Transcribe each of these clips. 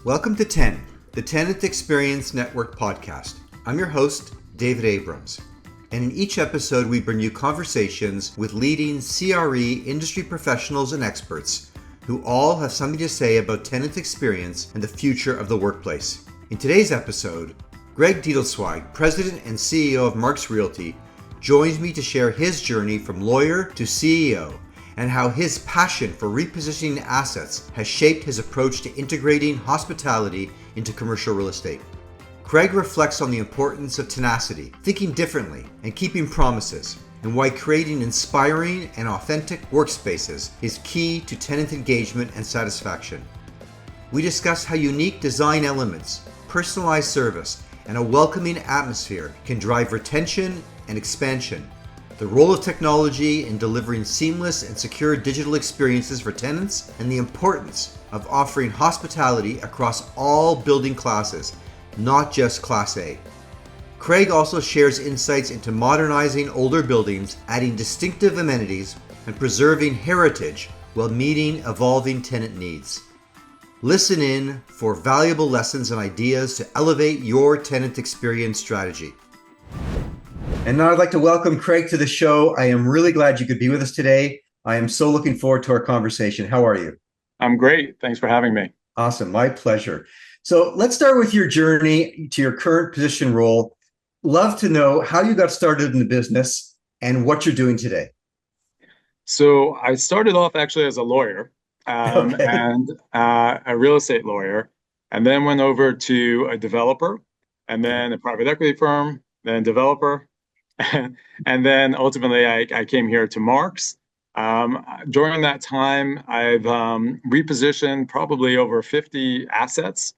Welcome to Tenant, the Tenant Experience Network podcast. I'm your host, David Abrams. And in each episode, we bring you conversations with leading CRE industry professionals and experts who all have something to say about tenant experience and the future of the workplace. In today's episode, Craig Deitelzweig, President and CEO of Marx Realty, joins me to share his journey from lawyer to CEO and how his passion for repositioning assets has shaped his approach to integrating hospitality into commercial real estate. Craig reflects on the importance of tenacity, thinking differently, and keeping promises, and why creating inspiring and authentic workspaces is key to tenant engagement and satisfaction. We discuss how unique design elements, personalized service, and a welcoming atmosphere can drive retention and expansion, the role of technology in delivering seamless and secure digital experiences for tenants, and the importance of offering hospitality across all building classes, not just Class A. Craig also shares insights into modernizing older buildings, adding distinctive amenities, and preserving heritage while meeting evolving tenant needs. Listen in for valuable lessons and ideas to elevate your tenant experience strategy. And now I'd like to welcome Craig to the show. I am really glad you could be with us today. I am so looking forward to our conversation. How are you? I'm great. Thanks for having me. Awesome. My pleasure. So let's start with your journey to your current position role. Love to know how you got started in the business and what you're doing today. So I started off actually as a lawyer Okay. and a real estate lawyer, and then went over to a developer, and then a private equity firm, then developer. And then ultimately I came here to Marx. During that time, I've repositioned probably over 50 assets.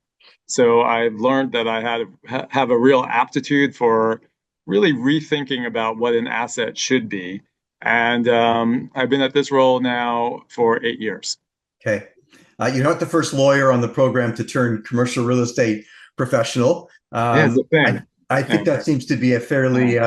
So I've learned that I have a real aptitude for really rethinking about what an asset should be. And I've been at this role now for 8 years. Okay. You're not the first lawyer on the program to turn commercial real estate professional. Yeah, it's a thing. I think that seems to be a fairly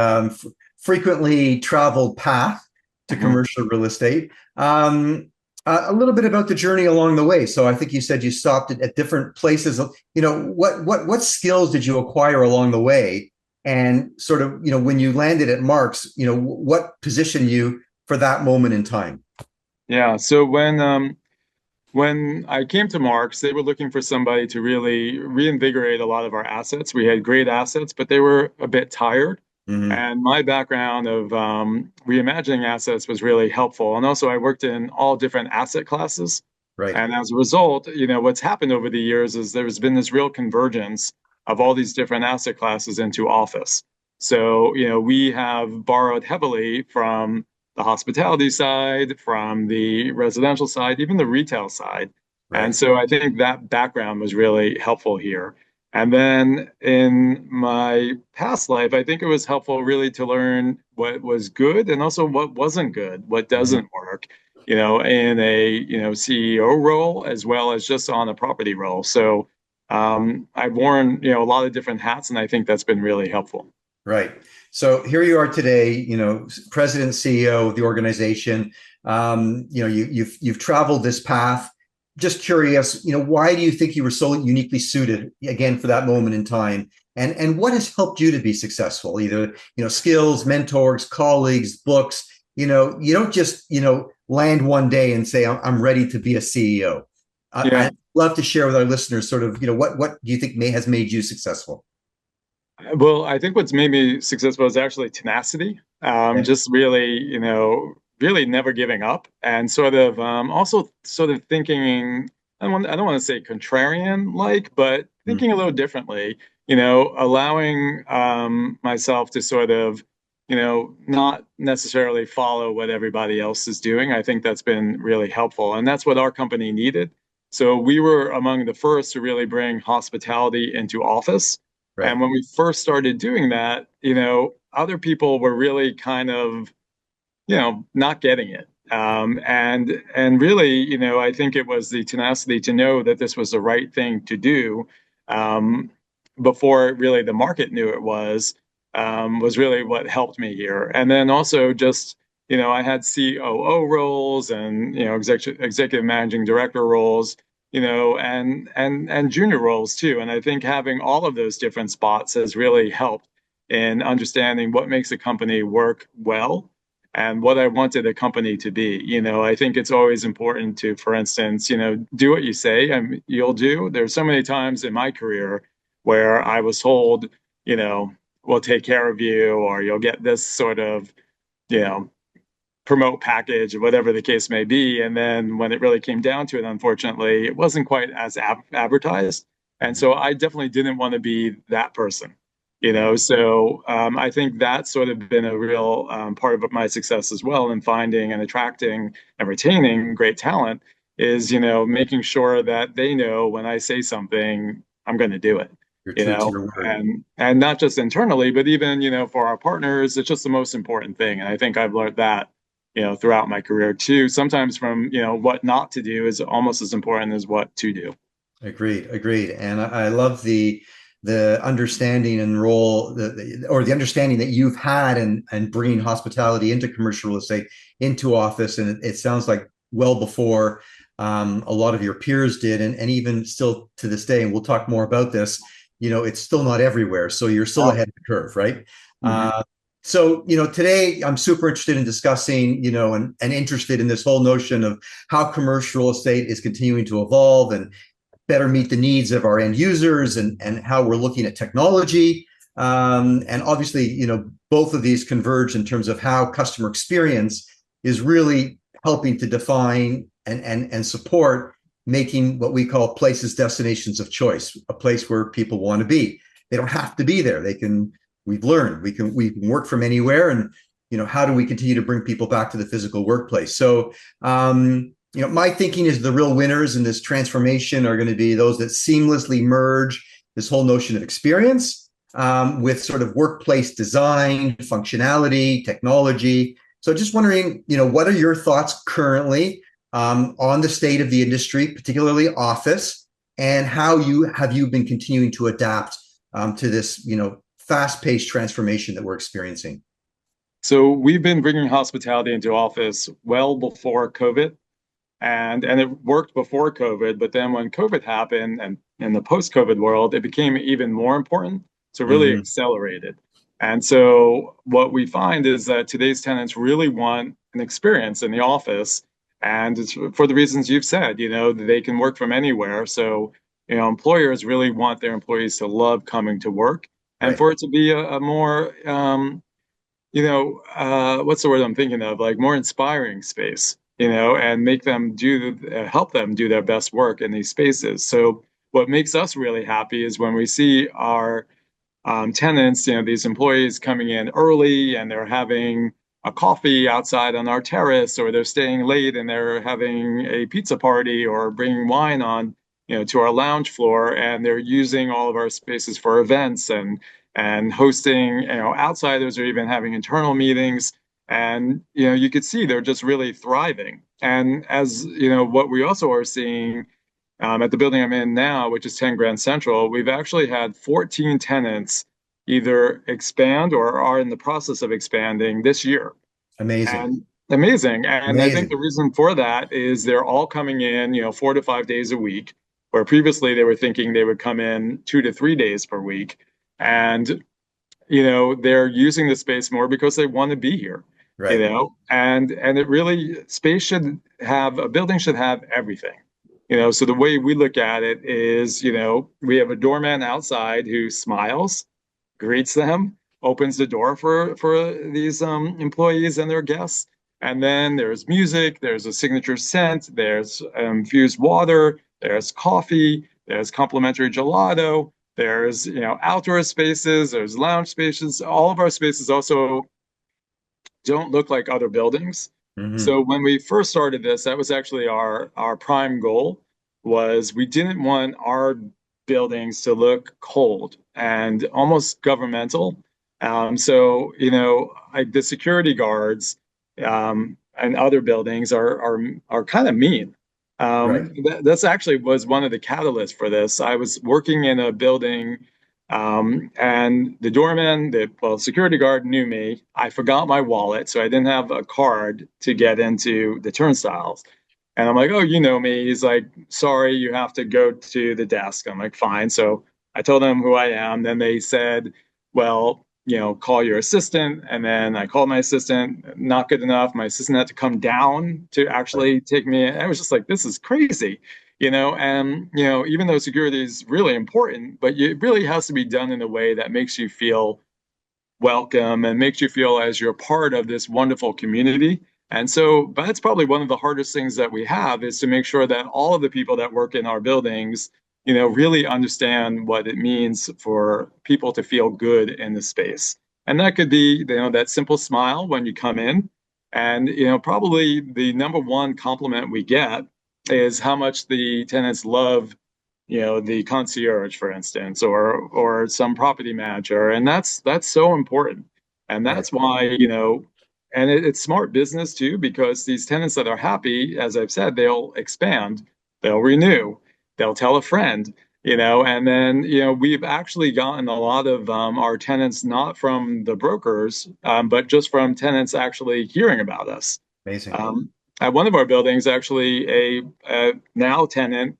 frequently traveled path to commercial real estate. A little bit about the journey along the way. So I think you said you stopped at different places. You know, what skills did you acquire along the way? And sort of, you know, when you landed at Marx, you know, what positioned you for that moment in time? Yeah. So when I came to Marx, they were looking for somebody to really reinvigorate a lot of our assets. We had great assets, but they were a bit tired. Mm-hmm. And my background of reimagining assets was really helpful. And also, I worked in all different asset classes. Right. And as a result, you know, what's happened over the years is there's been this real convergence of all these different asset classes into office. So, you know, we have borrowed heavily from the hospitality side, from the residential side, even the retail side. Right. And so I think that background was really helpful here. And then in my past life, I think it was helpful really to learn what was good and also what wasn't good, what doesn't work, you know, in a, you know, CEO role as well as just on a property role. So I've worn, you know, a lot of different hats, and I think that's been really helpful. Right. So here you are today, you know, president, CEO of the organization. You know, you've traveled this path. Just curious, you know, why do you think you were so uniquely suited again for that moment in time? And what has helped you to be successful? Either, you know, skills, mentors, colleagues, books. You know, you don't just, you know, land one day and say, I'm ready to be a CEO. Yeah. I'd love to share with our listeners sort of, you know, what do you think has made you successful? Well, I think what's made me successful is actually tenacity. Just really, you know, really never giving up, and sort of also sort of thinking. I don't want to say contrarian like, but thinking a little differently. You know, allowing myself to sort of, you know, not necessarily follow what everybody else is doing. I think that's been really helpful, and that's what our company needed. So we were among the first to really bring hospitality into office. Right. And when we first started doing that, you know, other people were really kind of, you know, not getting it. And really, you know, I think it was the tenacity to know that this was the right thing to do before really the market knew it was really what helped me here. And then also just, you know, I had COO roles and, you know, executive managing director roles and junior roles too. And I think having all of those different spots has really helped in understanding what makes a company work well and what I wanted a company to be. I think it's always important to, for instance, do what you say and you'll do. There's so many times in my career where I was told, we'll take care of you, or you'll get this sort of, you know, promote package or whatever the case may be. And then when it really came down to it, unfortunately, it wasn't quite as advertised. And so I definitely didn't want to be that person, Right. So I think that's sort of been a real part of my success as well in finding and attracting and retaining great talent is, making sure that they know when I say something, I'm going to do it. You're true to your word. And not just internally, but even, for our partners, it's just the most important thing. And I think I've learned that throughout my career too. Sometimes from, what not to do is almost as important as what to do. Agreed, agreed. And I love the understanding and role or the understanding that you've had and bringing hospitality into commercial real estate into office. And it sounds like well before a lot of your peers did, and even still to this day. And we'll talk more about this. It's still not everywhere, so you're still Oh, ahead of the curve, right? mhm. So, today I'm super interested in discussing, and interested in this whole notion of how commercial real estate is continuing to evolve and better meet the needs of our end users, and how we're looking at technology. And obviously, both of these converge in terms of how customer experience is really helping to define and support making what we call places destinations of choice, a place where people want to be. They don't have to be there. We've learned we can work from anywhere. And how do we continue to bring people back to the physical workplace? So my thinking is the real winners in this transformation are going to be those that seamlessly merge this whole notion of experience with sort of workplace design, functionality, technology. So just wondering, what are your thoughts currently on the state of the industry, particularly office, and how you been continuing to adapt to this, fast-paced transformation that we're experiencing? So we've been bringing hospitality into office well before COVID. And it worked before COVID, but then when COVID happened and in the post-COVID world, it became even more important. So it really Mm-hmm. accelerated. And so what we find is that today's tenants really want an experience in the office. And it's for the reasons you've said, they can work from anywhere. So, employers really want their employees to love coming to work and Right. for it to be a more, what's the word I'm thinking of? Like more inspiring space, and make them help them do their best work in these spaces. So what makes us really happy is when we see our tenants, these employees coming in early and they're having a coffee outside on our terrace, or they're staying late and they're having a pizza party or bringing wine on, to our lounge floor, and they're using all of our spaces for events and hosting, outsiders, or even having internal meetings. And you could see they're just really thriving. And as what we also are seeing at the building I'm in now, which is 10 Grand Central, we've actually had 14 tenants either expand or are in the process of expanding this year. Amazing. And amazing. And I think the Amazing. reason for that is they're all coming in, 4 to 5 days a week, where previously they were thinking they would come in 2 to 3 days per week. And, they're using the space more because they want to be here. Right. And it really, a building should have everything. So the way we look at it is, we have a doorman outside who smiles, greets them, opens the door for these employees and their guests. And then there's music, there's a signature scent, there's infused water, there's coffee, there's complimentary gelato, there's outdoor spaces, there's lounge spaces. All of our spaces also don't look like other buildings. Mm-hmm. So when we first started this, that was actually our prime goal, was we didn't want our buildings to look cold and almost governmental. So like the security guards and other buildings are kind of mean. Right. That's actually was one of the catalysts for this. I was working in a building, and the doorman, security guard knew me. I forgot my wallet, so I didn't have a card to get into the turnstiles. And I'm like, oh, you know me. He's like, sorry, you have to go to the desk. I'm like, fine. So I told them who I am. Then they said, well, call your assistant. And then I called my assistant, not good enough. My assistant had to come down to Right. actually take me in. I was just like, this is crazy, and, even though security is really important, but it really has to be done in a way that makes you feel welcome and makes you feel as you're part of this wonderful community. And so that's probably one of the hardest things that we have is to make sure that all of the people that work in our buildings, really understand what it means for people to feel good in the space. And that could be, that simple smile when you come in. And, probably the number one compliment we get is how much the tenants love the concierge, for instance, or some property manager, and that's so important. And Right. that's why, and it's smart business too, because these tenants that are happy, as I've said, they'll expand, they'll renew, they'll tell a friend, and then we've actually gotten a lot of our tenants not from the brokers, but just from tenants actually hearing about us. Amazing. Um, at one of our buildings, actually, a now tenant,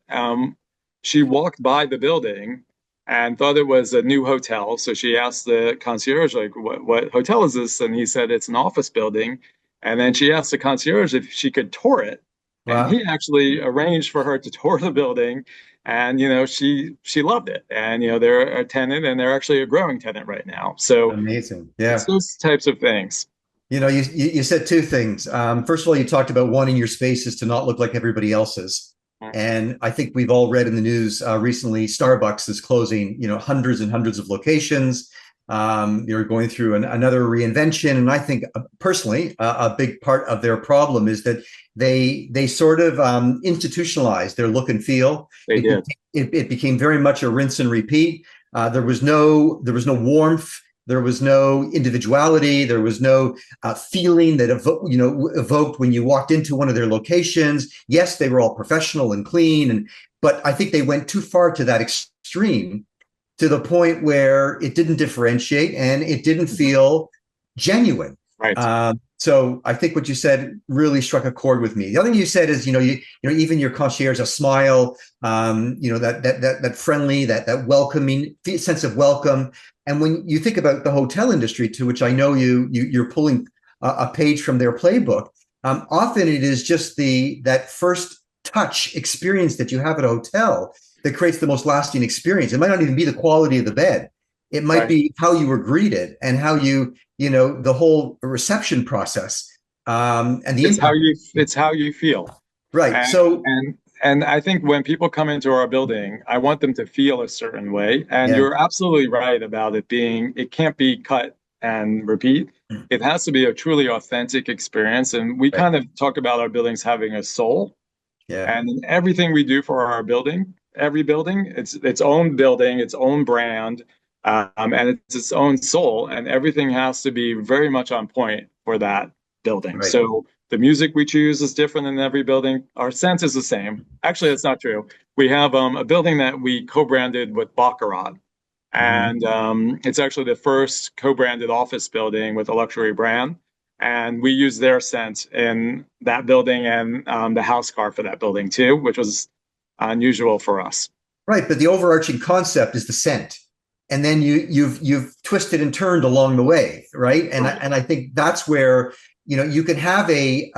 she walked by the building and thought it was a new hotel. So she asked the concierge, like, what hotel is this? And he said it's an office building. And then she asked the concierge if she could tour it. And Wow. he actually arranged for her to tour the building. And she loved it. And they're a tenant, and they're actually a growing tenant right now. So Amazing. it's Yeah. those types of things. You said two things. First of all, you talked about wanting your spaces to not look like everybody else's. And I think we've all read in the news recently, Starbucks is closing, hundreds and hundreds of locations. You're going through another reinvention. And I think personally, a big part of their problem is that they sort of institutionalized their look and feel. They did. It became very much a rinse and repeat. There was no warmth. There was no individuality. There was no feeling that evoked when you walked into one of their locations. Yes, they were all professional and clean, but I think they went too far to that extreme, to the point where it didn't differentiate and it didn't feel genuine. Right. So I think what you said really struck a chord with me. The other thing you said is, even your concierge, a smile, that friendly, that welcoming sense of welcome. And when you think about the hotel industry, to which I know you're pulling a page from their playbook, often it is just that first touch experience that you have at a hotel that creates the most lasting experience. It might not even be the quality of the bed. It might Right. be how you were greeted and how the whole reception process, and the impact. It's how you feel. Right. And So, and I think when people come into our building, I want them to feel a certain way. And yeah, you're absolutely right about it can't be cut and repeat. It has to be a truly authentic experience. And we right. kind of talk about our buildings having a soul. Yeah, And everything we do for our building, every building, it's its own building, its own brand, and it's its own soul. And everything has to be very much on point for that building. right. So the music we choose is different in every building. Our scent is the same. Actually, that's not true. We have a building that we co-branded with Baccarat. Mm-hmm. And it's actually the first co-branded office building with a luxury brand. And we used their scent in that building and the house car for that building too, which was unusual for us. Right. But the overarching concept is the scent, and then you've twisted and turned along the way, right? And I think that's where you can have a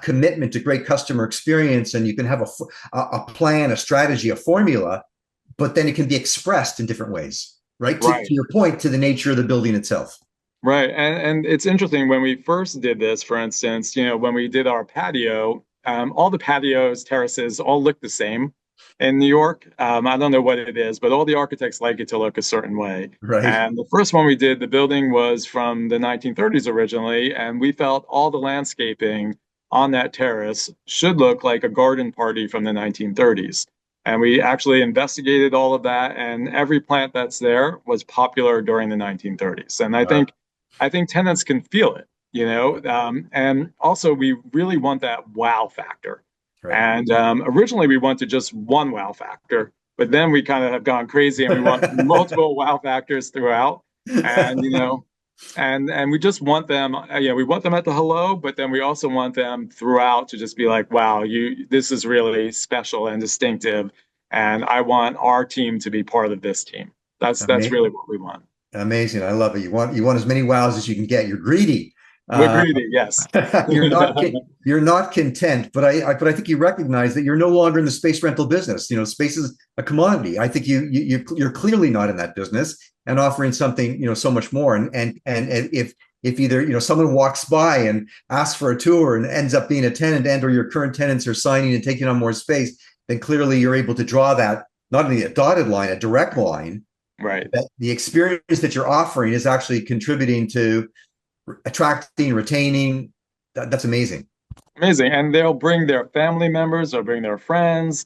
commitment to great customer experience, and you can have a plan, a strategy, a formula, but then it can be expressed in different ways, right? To Right. your point, to the nature of the building itself. Right. And it's interesting when we first did this, for instance, when we did our patio, all the patios, terraces all look the same in New York. I don't know what it is, but all the architects like it to look a certain way. Right. And the first one we did, the building was from the 1930s originally, and we felt all the landscaping on that terrace should look like a garden party from the 1930s. And we actually investigated all of that, and every plant that's there was popular during the 1930s. And I think tenants can feel it, and also we really want that wow factor. Right. And originally we wanted just one wow factor, but then we kind of have gone crazy and we want multiple wow factors throughout. And And we just want them, we want them at the hello, but then we also want them throughout to just be like, wow, this is really special and distinctive, and I want our team to be part of this team. That's Ama- really what we want. Amazing. I love it. You want as many wows as you can get. You're greedy. We're Uh, greedy, yes. you're not content, but I think you recognize that you're no longer in the space rental business. Space is a commodity. I think you're clearly not in that business and offering something so much more. And if either someone walks by and asks for a tour and ends up being a tenant, and or your current tenants are signing and taking on more space, then clearly you're able to draw that not only a dotted line, a direct line. Right. That the experience that you're offering is actually contributing to attracting, retaining. That's amazing. Amazing. And they'll bring their family members or bring their friends,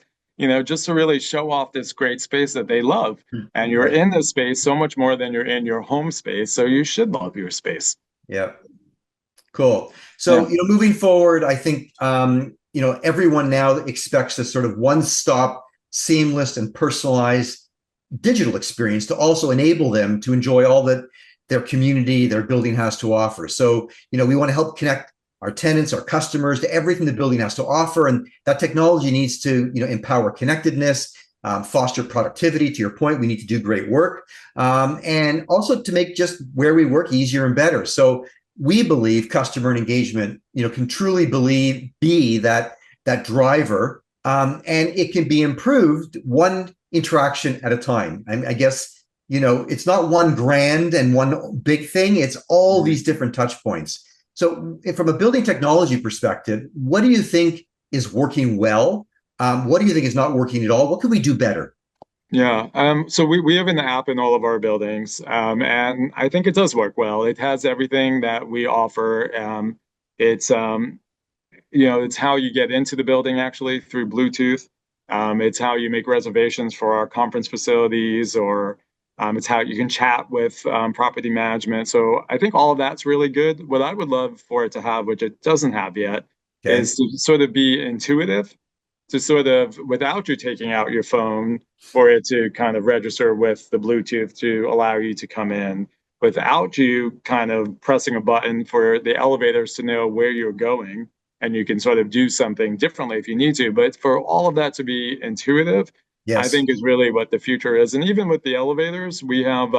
just to really show off this great space that they love. And you're Right. in this space so much more than you're in your home space. So you should love your space. Yeah. Cool. So, Yeah. moving forward, I think, everyone now expects this sort of one-stop, seamless and personalized digital experience to also enable them to enjoy all that their community, their building has to offer. So, we want to help connect our tenants, our customers to everything the building has to offer. And that technology needs to, empower connectedness, foster productivity. To your point, we need to do great work, and also to make just where we work easier and better. So we believe customer engagement, can truly be that driver, and it can be improved one interaction at a time. I guess it's not one grand and one big thing. It's all these different touch points. So, from a building technology perspective, what do you think is working well? What do you think is not working at all? What could we do better? Yeah. So we have an app in all of our buildings, and I think it does work well. It has everything that we offer. It's it's how you get into the building actually through Bluetooth. It's how you make reservations for our conference facilities, or it's how you can chat with property management. So I think all of that's really good. What I would love for it to have, which it doesn't have yet, Okay. is to sort of be intuitive, to sort of, without you taking out your phone, for it to kind of register with the Bluetooth to allow you to come in, without you kind of pressing a button for the elevators to know where you're going. And you can sort of do something differently if you need to. But for all of that to be intuitive, I Yes. think is really what the future is. And even with the elevators, we have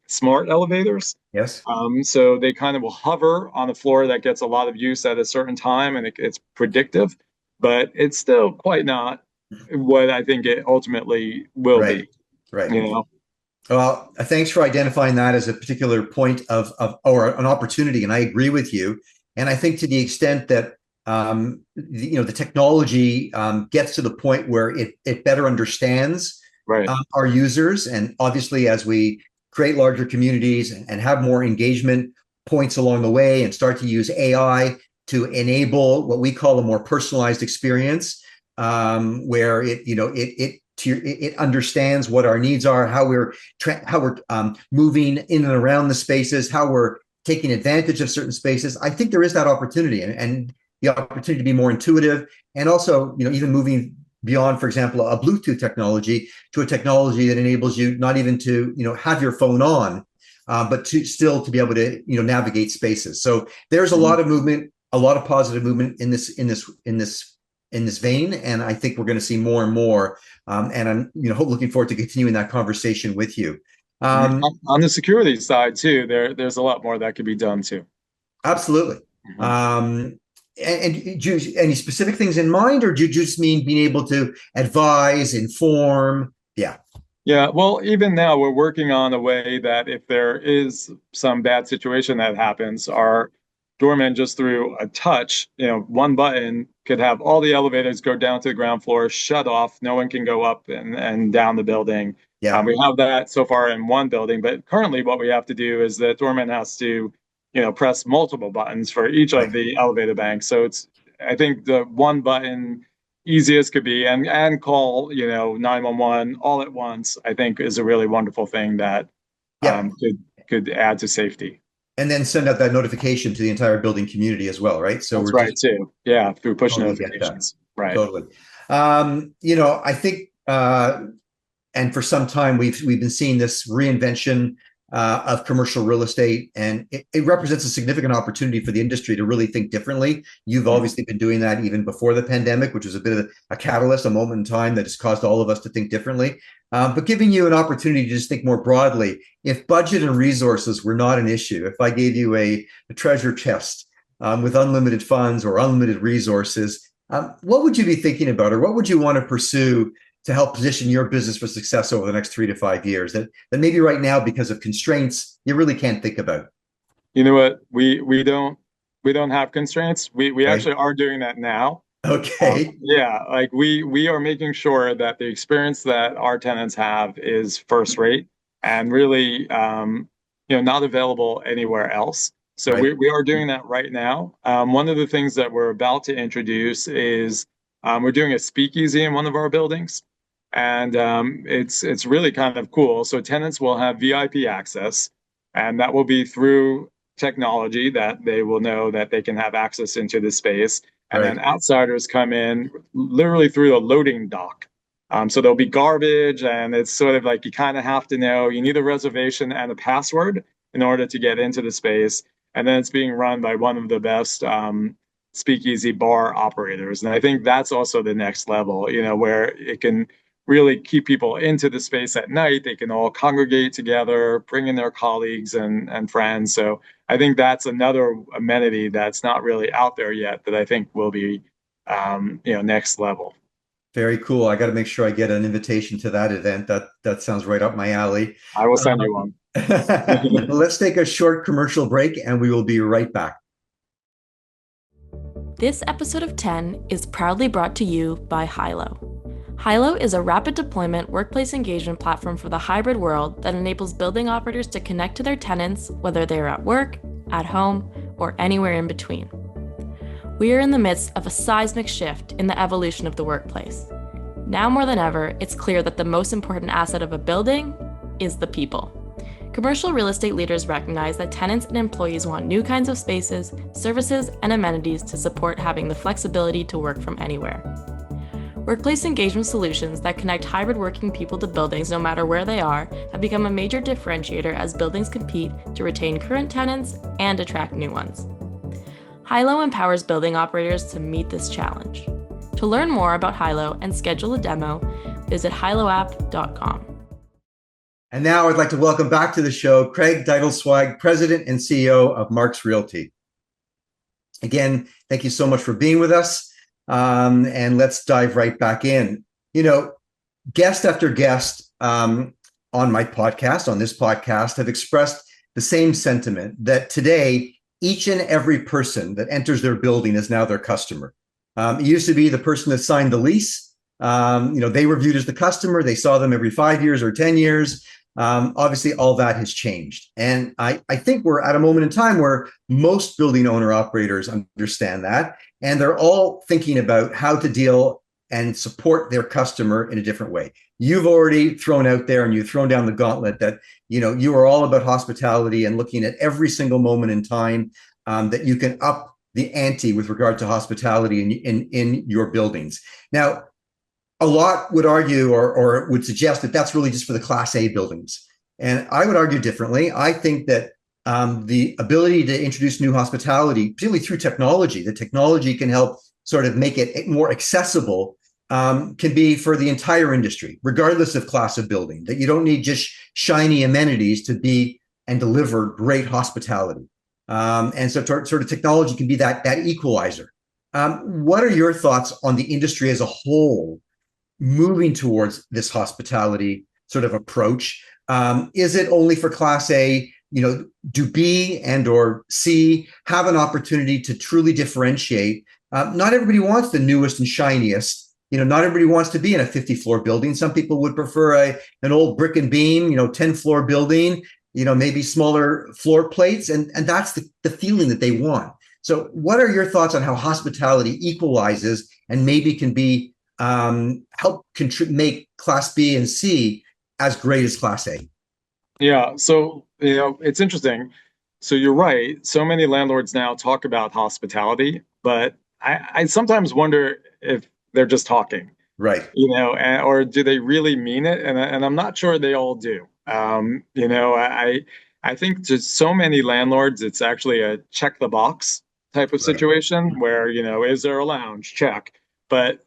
smart elevators. Yes. So they kind of will hover on a floor that gets a lot of use at a certain time, and it's predictive, but it's still quite not what I think it ultimately will Right. be. Right. You know? Well, thanks for identifying that as a particular point of or an opportunity, and I agree with you. And I think to the extent that the technology gets to the point where it better understands Right. our users, and obviously as we create larger communities and have more engagement points along the way, and start to use AI to enable what we call a more personalized experience, where it understands what our needs are, how we're moving in and around the spaces, how we're taking advantage of certain spaces. I think there is that opportunity, and the opportunity to be more intuitive, and also even moving beyond, for example, a Bluetooth technology to a technology that enables you not even to have your phone on, but to still to be able to navigate spaces. So there's a lot of movement, a lot of positive movement in this vein, and I think we're going to see more and more. And I'm looking forward to continuing that conversation with you. On the security side too, there's a lot more that could be done too. Absolutely. Mhm. And do you any specific things in mind, or do you just mean being able to advise, inform? Yeah. Yeah, well, even now we're working on a way that if there is some bad situation that happens, our doorman just through a touch, one button could have all the elevators go down to the ground floor, shut off. No one can go up and down the building. Yeah. We have that so far in one building, but currently what we have to do is the doorman has to, press multiple buttons for each of Right. the elevator banks. So I think the one button easiest could be, and call 911 all at once, I think is a really wonderful thing that Yeah. could add to safety. And then send out that notification to the entire building community as well, right? So That's we're right just too. Yeah, through push totally get that. notifications. Right. Totally. I think, and for some time we've been seeing this reinvention of commercial real estate, and it represents a significant opportunity for the industry to really think differently. You've obviously been doing that even before the pandemic, which was a bit of a catalyst, a moment in time that has caused all of us to think differently. But giving you an opportunity to just think more broadly, if budget and resources were not an issue, if I gave you a treasure chest with unlimited funds or unlimited resources, what would you be thinking about, or what would you want to pursue to help position your business for success over the next 3 to 5 years that maybe right now, because of constraints, you really can't think about? You know what? We don't have constraints. We Okay. actually are doing that now. Okay. Yeah, like we are making sure that the experience that our tenants have is first rate and really not available anywhere else. So Right. we are doing that right now. One of the things that we're about to introduce is we're doing a speakeasy in one of our buildings, and it's really kind of cool. So tenants will have VIP access, and that will be through technology that they will know that they can have access into the space. And then Right. outsiders come in literally through the loading dock. So there'll be garbage, and it's sort of like you kind of have to know you need a reservation and a password in order to get into the space. And then it's being run by one of the best speakeasy bar operators. And I think that's also the next level, where it can really keep people into the space at night. They can all congregate together, bring in their colleagues and friends. So I think that's another amenity that's not really out there yet that I think will be, next level. Very cool. I got to make sure I get an invitation to that event. That sounds right up my alley. I will send you one. Let's take a short commercial break, and we will be right back. This episode of 10 is proudly brought to you by Hilo. Hilo is a rapid deployment workplace engagement platform for the hybrid world that enables building operators to connect to their tenants, whether they are at work, at home, or anywhere in between. We are in the midst of a seismic shift in the evolution of the workplace. Now more than ever, it's clear that the most important asset of a building is the people. Commercial real estate leaders recognize that tenants and employees want new kinds of spaces, services, and amenities to support having the flexibility to work from anywhere. Workplace engagement solutions that connect hybrid working people to buildings no matter where they are have become a major differentiator as buildings compete to retain current tenants and attract new ones. Hilo empowers building operators to meet this challenge. To learn more about Hilo and schedule a demo, visit hiloapp.com. And now I'd like to welcome back to the show Craig Deitelzweig, President and CEO of Marx Realty. Again, thank you so much for being with us. And let's dive right back in. Guest after guest on my podcast, on this podcast, have expressed the same sentiment that today, each and every person that enters their building is now their customer. It used to be the person that signed the lease. They were viewed as the customer. They saw them every 5 years or 10 years. Obviously, all that has changed. And I think we're at a moment in time where most building owner operators understand that. And they're all thinking about how to deal and support their customer in a different way. You've already thrown out there and you've thrown down the gauntlet that, you are all about hospitality and looking at every single moment in time that you can up the ante with regard to hospitality in your buildings. Now, a lot would argue or would suggest that that's really just for the Class A buildings. And I would argue differently. I think that the ability to introduce new hospitality, particularly through technology, the technology can help sort of make it more accessible, can be for the entire industry, regardless of class of building, that you don't need just shiny amenities to be and deliver great hospitality. And so sort of technology can be that equalizer. What are your thoughts on the industry as a whole moving towards this hospitality sort of approach? Is it only for Class A? Do B and or C have an opportunity to truly differentiate? Not everybody wants the newest and shiniest. Not everybody wants to be in a 50-floor building. Some people would prefer an old brick and beam, 10-floor building, maybe smaller floor plates. And that's the feeling that they want. So what are your thoughts on how hospitality equalizes and maybe can be help make Class B and C as great as Class A? Yeah, so it's interesting. So you're right. So many landlords now talk about hospitality, but I sometimes wonder if they're just talking, right? Or do they really mean it? And I'm not sure they all do. I think to so many landlords, it's actually a check the box type of Right. situation where, is there a lounge? Check. But,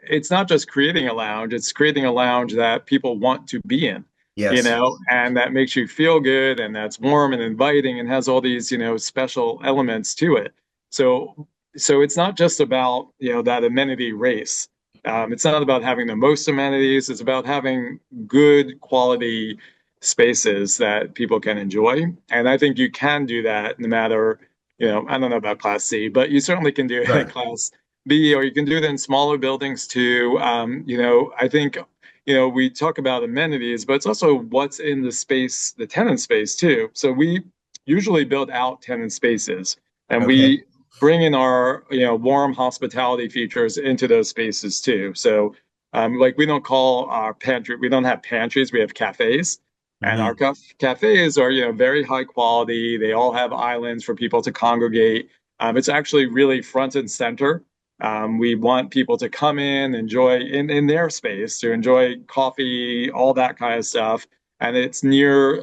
it's not just creating a lounge, it's creating a lounge that people want to be in, Yes. and that makes you feel good and that's warm and inviting and has all these, special elements to it. So, so it's not just about, that amenity race. It's not about having the most amenities. It's about having good quality spaces that people can enjoy. And I think you can do that no matter, I don't know about Class C, but you certainly can do it in Right. Class B, or you can do it in smaller buildings too. I think, we talk about amenities, but it's also what's in the space, the tenant space too. So we usually build out tenant spaces and Okay. we bring in our, warm hospitality features into those spaces too. So, like we don't call our pantry, we don't have pantries, we have cafes. And our Hmm. cafes are, very high quality. They all have islands for people to congregate. It's actually really front and center. We want people to come in, enjoy in their space, to enjoy coffee, all that kind of stuff. And it's near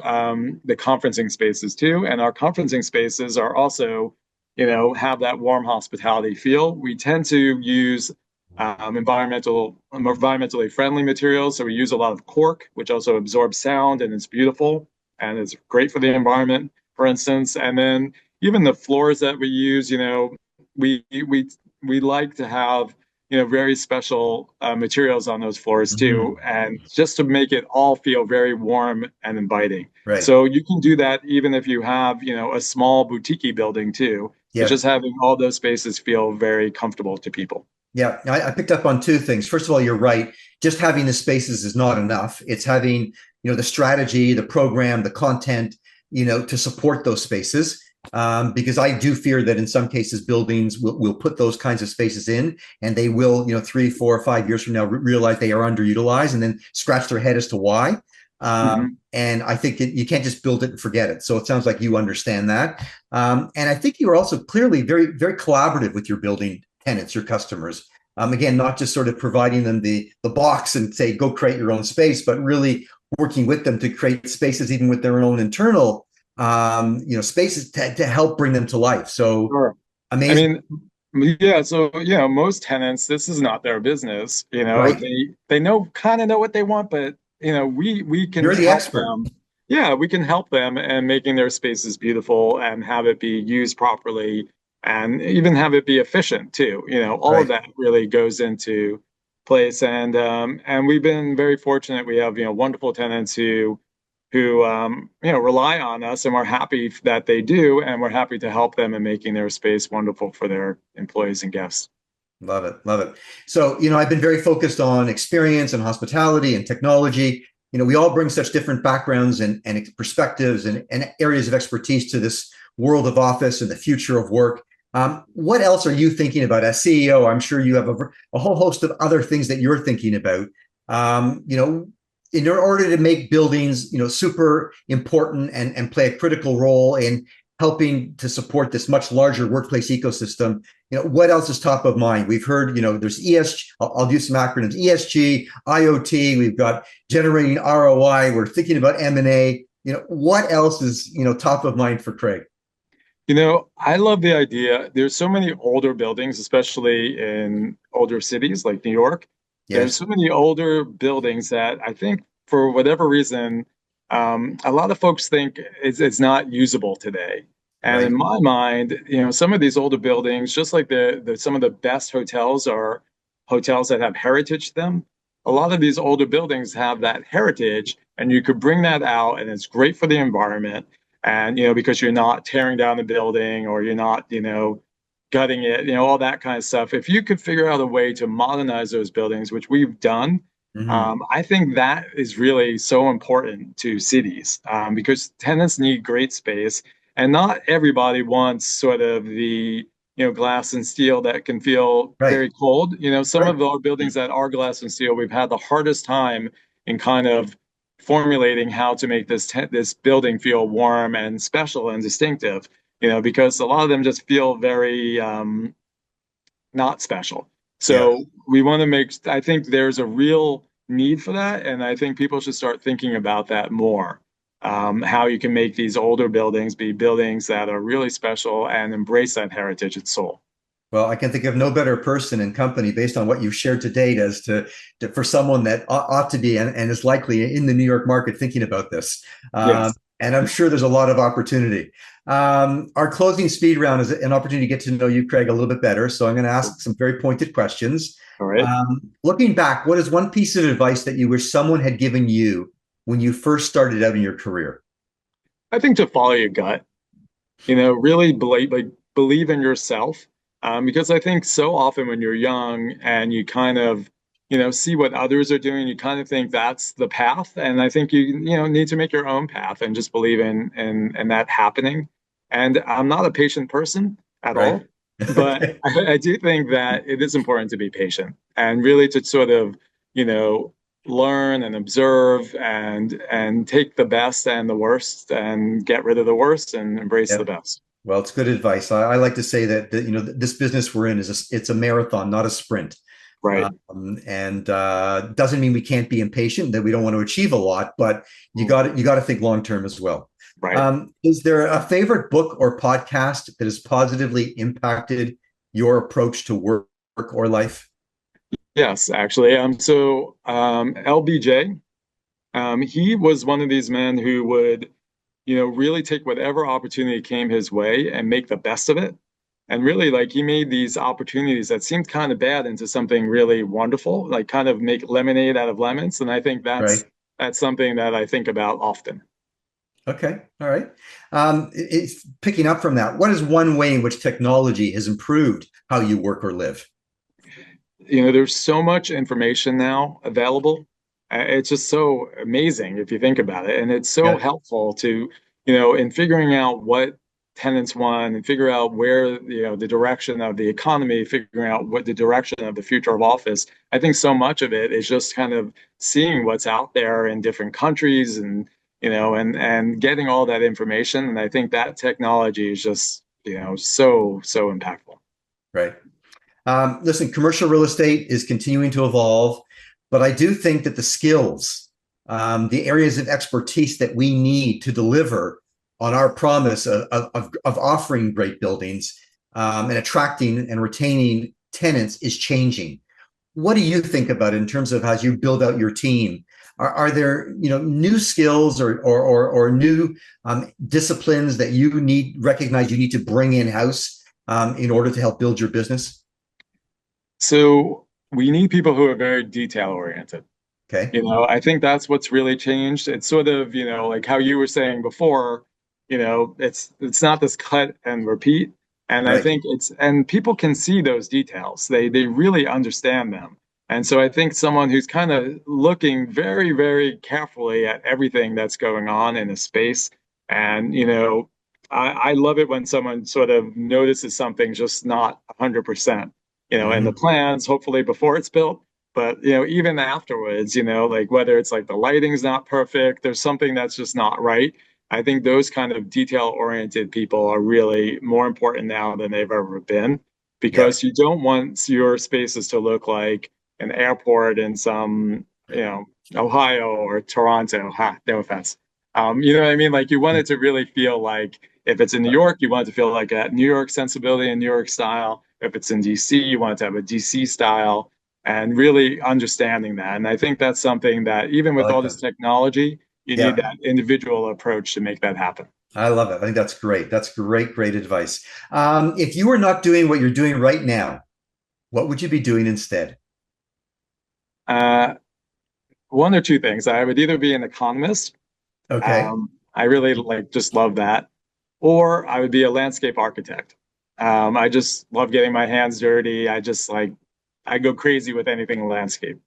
the conferencing spaces too. And our conferencing spaces are also, have that warm hospitality feel. We tend to use environmentally friendly materials. So we use a lot of cork, which also absorbs sound and it's beautiful and it's great for the environment, for instance. And then even the floors that we use, we we we like to have very special materials on those floors too, Hmm. and just to make it all feel very warm and inviting. Right. So you can do that even if you have a small boutique building too. It's Yes. just having all those spaces feel very comfortable to people. Yeah, I picked up on two things. First of all, you're right. Just having the spaces is not enough. It's having, the strategy, the program, the content, to support those spaces. Because I do fear that in some cases buildings will put those kinds of spaces in, and they will, 3, 4, 5 years from now realize they are underutilized, and then scratch their head as to why. Mhm. And I think you can't just build it and forget it. So it sounds like you understand that. And I think you are also clearly very, very collaborative with your building tenants, your customers. Again, not just sort of providing them the box and say, go create your own space, but really working with them to create spaces, even with their own internal, spaces to help bring them to life. So Sure. I amazing. mean, yeah, so most tenants, this is not their business. Right. They kind of know what they want, but we can You're the help expert. them. Yeah, we can help them and making their spaces beautiful and have it be used properly and even have it be efficient too. All of Right. that really goes into place. And we've been very fortunate. We have wonderful tenants who rely on us, and we're happy that they do, and we're happy to help them in making their space wonderful for their employees and guests. Love it. Love it. So, I've been very focused on experience and hospitality and technology. We all bring such different backgrounds and perspectives and areas of expertise to this world of office and the future of work. What else are you thinking about as CEO? I'm sure you have a whole host of other things that you're thinking about. In order to make buildings, super important and play a critical role in helping to support this much larger workplace ecosystem. What else is top of mind? We've heard, there's ESG, I'll do some acronyms, ESG, IoT, we've got generating ROI, we're thinking about M&A. What else is, top of mind for Craig? I love the idea. There's so many older buildings, especially in older cities like New York. There's Yes. so many older buildings that I think, for whatever reason, a lot of folks think it's not usable today. And in Right. my mind, some of these older buildings, just like some of the best hotels are hotels that have heritage to them. A lot of these older buildings have that heritage, and you could bring that out, and it's great for the environment. And because you're not tearing down the building or you're not gutting it, all that kind of stuff. If you could figure out a way to modernize those buildings, which we've done, Mm-hmm. I think that is really so important to cities, because tenants need great space, and not everybody wants sort of the glass and steel that can feel Right. very cold. Some Right. of our buildings that are glass and steel, we've had the hardest time in kind of formulating how to make this building feel warm and special and distinctive. Because a lot of them just feel very not special. Yeah. So we want to make. I think there's a real need for that. And I think people should start thinking about that more. How you can make these older buildings be buildings that are really special and embrace that heritage and soul. Well, I can think of no better person and company based on what you've shared to date as to for someone that ought to be and is likely in the New York market thinking about this. Yes. And I'm sure there's a lot of opportunity. Our closing speed round is an opportunity to get to know you, Craig, a little bit better. So I'm going to ask some very pointed questions. All right. Looking back, what is one piece of advice that you wish someone had given you when you first started out in your career? I think to follow your gut, really believe in yourself. Because I think so often when you're young and you kind of, see what others are doing, you kind of think that's the path. And I think you need to make your own path and just believe in that happening. And I'm not a patient person at all, but I do think that it is important to be patient and really to sort of, learn and observe and take the best and the worst and get rid of the worst and embrace the best. Well, it's good advice. I like to say that this business we're in it's a marathon, not a sprint. Right. And doesn't mean we can't be impatient, that we don't want to achieve a lot, but you got to think long term as well. Right. Is there a favorite book or podcast that has positively impacted your approach to work or life? Yes, actually. So LBJ, he was one of these men who would really take whatever opportunity came his way and make the best of it. And really, like, he made these opportunities that seemed kind of bad into something really wonderful, like kind of make lemonade out of lemons. And I think that's something that I think about often. Okay. All right. It's picking up from that. What is one way in which technology has improved how you work or live? There's so much information now available. It's just so amazing if you think about it. And it's so helpful to, in figuring out what tenants want and figure out where, the direction of the economy, figuring out what the direction of the future of office. I think so much of it is just kind of seeing what's out there in different countries and, and getting all that information. And I think that technology is just, so impactful. Right. Listen, commercial real estate is continuing to evolve. But I do think that the skills, the areas of expertise that we need to deliver on our promise of offering great buildings and attracting and retaining tenants is changing. What do you think about it in terms of as you build out your team? Are there new skills or new disciplines that you recognize you need to bring in-house in order to help build your business? So we need people who are very detail oriented. Okay. I think that's what's really changed. It's sort of, like how you were saying before, it's not this cut and repeat. And I think and people can see those details. They really understand them. And so I think someone who's kind of looking very, very carefully at everything that's going on in a space. And, I love it when someone sort of notices something just not 100%. in the plans, hopefully before it's built, but even afterwards, like whether it's like the lighting's not perfect, there's something that's just not right. I think those kind of detail-oriented people are really more important now than they've ever been, because you don't want your spaces to look like an airport in some, Ohio or Toronto. No offense. You know what I mean? Like, you want it to really feel like, if it's in New York, you want it to feel like a New York sensibility and New York style. If it's in DC, you want it to have a DC style, and really understanding that. And I think that's something that even with all this technology, you need that individual approach to make that happen. I love it. I think that's great. That's great advice. If you were not doing what you're doing right now, what would you be doing instead? One or two things. I would either be an economist. Okay. I really just love that. Or I would be a landscape architect. I just love getting my hands dirty. I go crazy with anything landscape.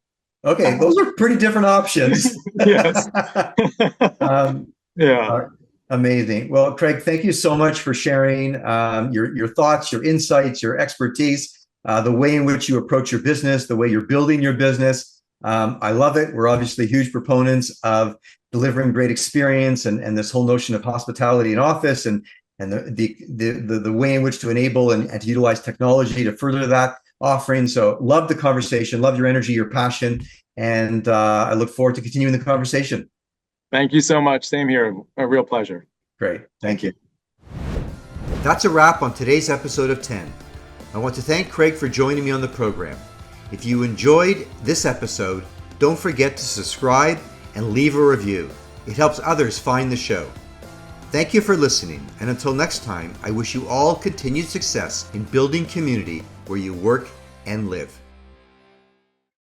Okay, those are pretty different options. Yes. Amazing. Well, Craig, thank you so much for sharing your thoughts, your insights, your expertise, the way in which you approach your business, the way you're building your business. I love it. We're obviously huge proponents of delivering great experience and this whole notion of hospitality in office and the way in which to enable and to utilize technology to further that offering. So love the conversation, love your energy, your passion, And I look forward to continuing the conversation. Thank you so much. Same here. A real pleasure. Great. Thank you. That's a wrap on today's episode of 10. I want to thank Craig for joining me on the program. If you enjoyed this episode, don't forget to subscribe and leave a review. It helps others find the show. Thank you for listening, and until next time, I wish you all continued success in building community where you work and live.